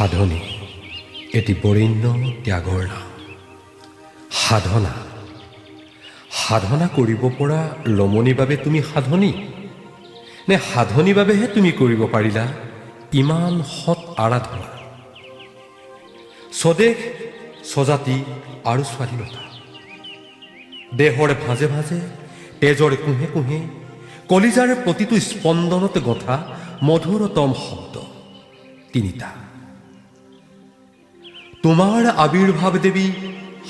সাধনী এটি বৰেণ্য ত্যাগৰ নাম। সাধনা সাধনা কৰিব পৰা লমনিৰ বাবে তুমি সাধনী নে সাধনীৰ বাবেহে তুমি কৰিব পাৰিলা ইমান সৎ আৰাধনা? স্বদেশ স্বজাতি আৰু স্বাধীনতা দেহৰ ভাঁজে ভাঁজে তেজৰ কুঁহে কুঁহে কলিজাৰ প্ৰতিটো স্পন্দনত গথা মধুৰতম শব্দ তিনিটা। তোমাৰ আবিৰ্ভাৱ দেৱী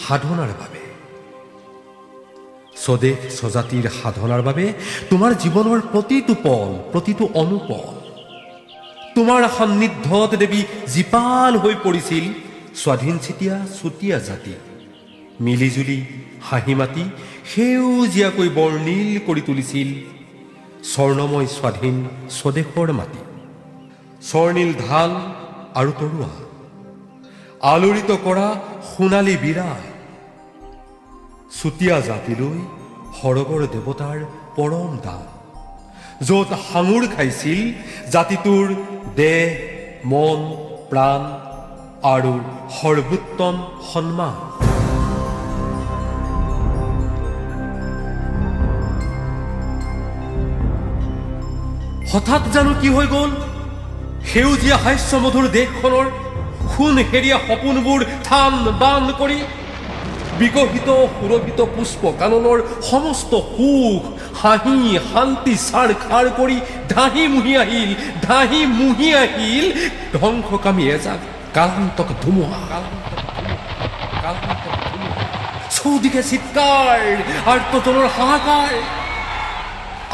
সাধনাৰ বাবে, স্বদেশ স্বজাতিৰ সাধনাৰ বাবে তোমাৰ জীৱনৰ প্ৰতিটো পল প্ৰতিটো অনুপল তোমাৰ সান্নিধ্যত দেৱী জীপাল হৈ পৰিছিল স্বাধীন চিতিয়া চুতীয়া জাতি মিলিজুলি হাঁহি মাতি সেউজীয়াকৈ বৰ্ণিল কৰি তুলিছিল স্বৰ্ণময় স্বাধীন স্বদেশৰ মাটি। স্বৰ্ণীল ঢাল আৰু তৰোৱাল আলোড়িত কৰা সোণালী বীৰা চুতীয়া জাতিলৈ সৰগৰ দেৱতাৰ পৰম দান, য'ত সাঙুৰ খাইছিল জাতিটোৰ দেহ মন প্ৰাণ আৰু সৰ্বোত্তম সন্মান। হঠাৎ জানো কি হৈ গ'ল সেউজীয়া হাস্যমধুৰ দেশখনৰ সোণ হেৰিয়া সপোনবোৰ থান বান কৰি বিকশিত সুৰভিত পুষ্প কাননৰ সমস্ত সুখ হাঁহি শান্তি ছাৰ খাৰ কৰি ধাহি মুহি আহিল ধ্বংসকামী এজাক কালান্তক ধুমুহা। চৌদিশে চিৎকাৰ আৰ্তজনৰ হাহাকাৰ,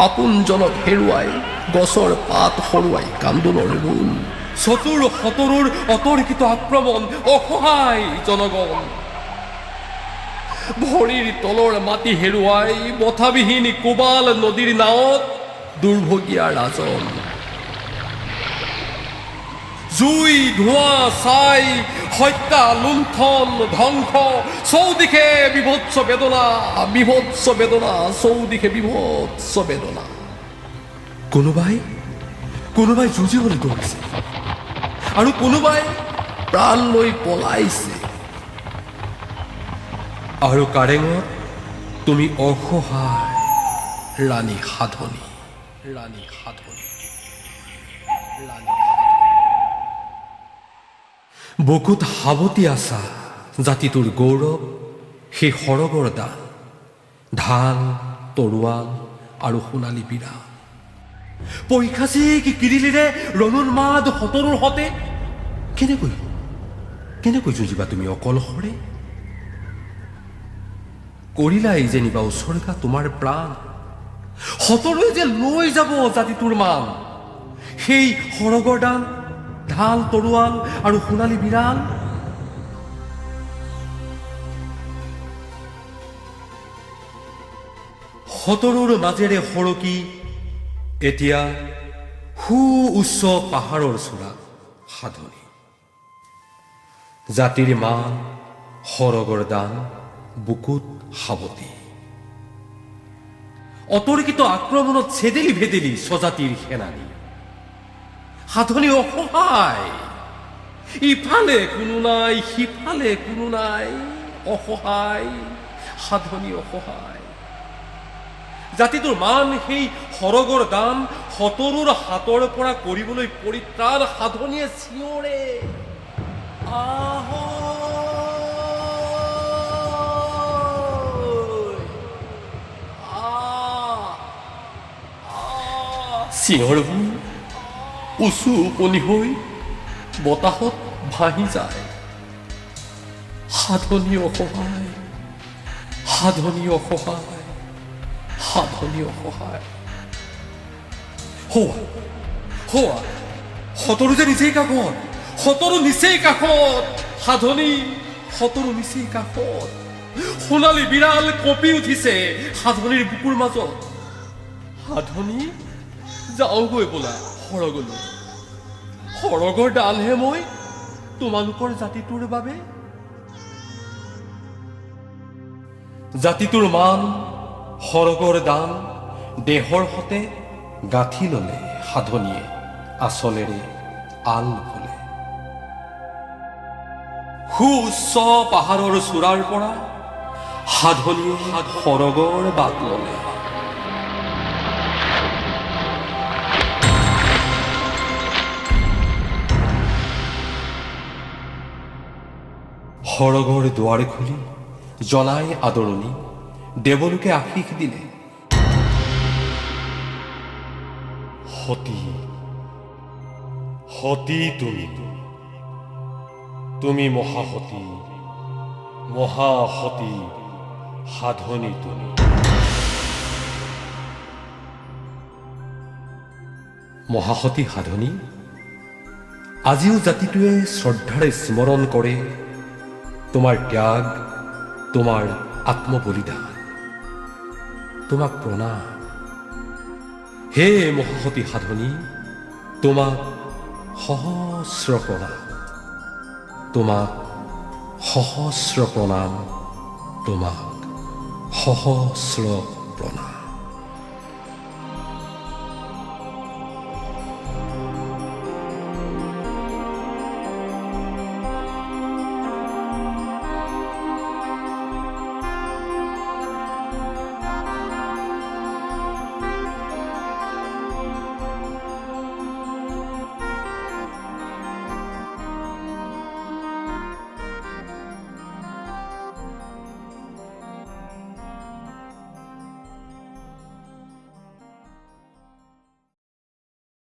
আপোনজনক হেৰুৱাই গছৰ পাত সৰুৱাই কান্দোনৰ ৰোল, চতুৰ সতৰুৰ অতৰ্কিত আক্ৰমণ অসহায় জনগণ, ভৰিৰ তলৰ মাটি হেৰুৱাই বথাবিহীন কোবাল নদীৰ নাৱত দুৰ্ভগীয়া ৰাজন, জুই ধোঁৱা ছাই হত্যা লুণ্ঠন ধ্বংস চৌদিশে বিভৎস বেদনা চৌদিশে বিভৎস বেদনা। কোনোবাই যুঁজিবলৈ দৌৰিছে আৰু কোনোবাই প্ৰাণ লৈ পলাইছে, আৰু কাৰেঙত তুমি অসহায় ৰাণী সাধনী। বুকুত সাৱটি আছা জাতিটোৰ গৌৰৱ সেই সৰগৰ দান, ঢাল তৰোৱাল আৰু সোণালী বীৰা। পৈশাচিক কিৰিলিৰে ৰণোন্মাদ সতৰুৰ সতে কেনেকৈ যুঁজিবা তুমি অকলশৰে? কৰিলাই যেনিবা উচৰ্গা তোমাৰ প্ৰাণ, সতৰুৱে যে লৈ যাব জাতিটোৰ মান, সেই সৰগৰ দান ঢাল তৰোৱাল আৰু সোণালী বিৰাল। সতৰুৰ মাজেৰে সৰকি এতিয়া সু উচ্চ পাহাৰৰ চূড়া সাধনী, জাতিৰ মান সৰগৰ দান বুকুত সাৱটি, অতৰ্কিত আক্ৰমণত ছেদেলি ভেদেলি স্বজাতিৰ সেনানী। সাধনী অসহায়, ইফালে কোনো নাই সিফালে কোনো নাই, অসহায় সাধনী অসহায়। জাতিটোৰ মান সেই সৰগৰ দান সতৰুৰ হাতৰ পৰা কৰিবলৈ পৰিত্ৰাণ সাধনীয়ে চিঞৰে আহ। চিঞৰবোৰ উচু উপনি হৈ বতাহত ভাহি যায়। সাধনী অসহায়, সাধনী অসহায়, সাধনী অসহায়। হোৱা সতৰু যে নিচেই কাষত, সতৰু নিচেই কাষত, সাধনী সতৰু নিচেই কাষত। সোণালী বিৰাল কঁপি উঠিছে সাধনীৰ বুকুৰ মাজত। সাধনী যাওঁগৈ বোলা সৰগলৈ, সৰগৰ দানহে মই তোমালোকৰ জাতিটোৰ বাবে। জাতিটোৰ মান সৰগৰ দান দেহৰ সতে গাঁঠি ললে সাধনীয়ে আচলেৰে আল ফুলে। সুউচ্চ পাহাৰৰ চূড়াৰ পৰা সাধনীয়ে সৰগৰ বাট ল'লে। সৰগৰ দুৱাৰ খুলি জনাই আদৰণি দেৱলোকে আশীষ দিলে। সতী সতী তুমি মহাসতী মহাসতী সাধনী তুমি। মহাসতী সাধনী আজিও জাতিটোৱে শ্ৰদ্ধাৰে স্মৰণ কৰে তোমাৰ ত্যাগ, তোমাৰ আত্মবলিদান। তোমাক প্ৰণাম হে মহাসতী সাধনী, তোমাক সহস্ৰ প্ৰণাম, তোমাক সহস্ৰ প্ৰণাম, তোমাক সহস্ৰ প্ৰণাম।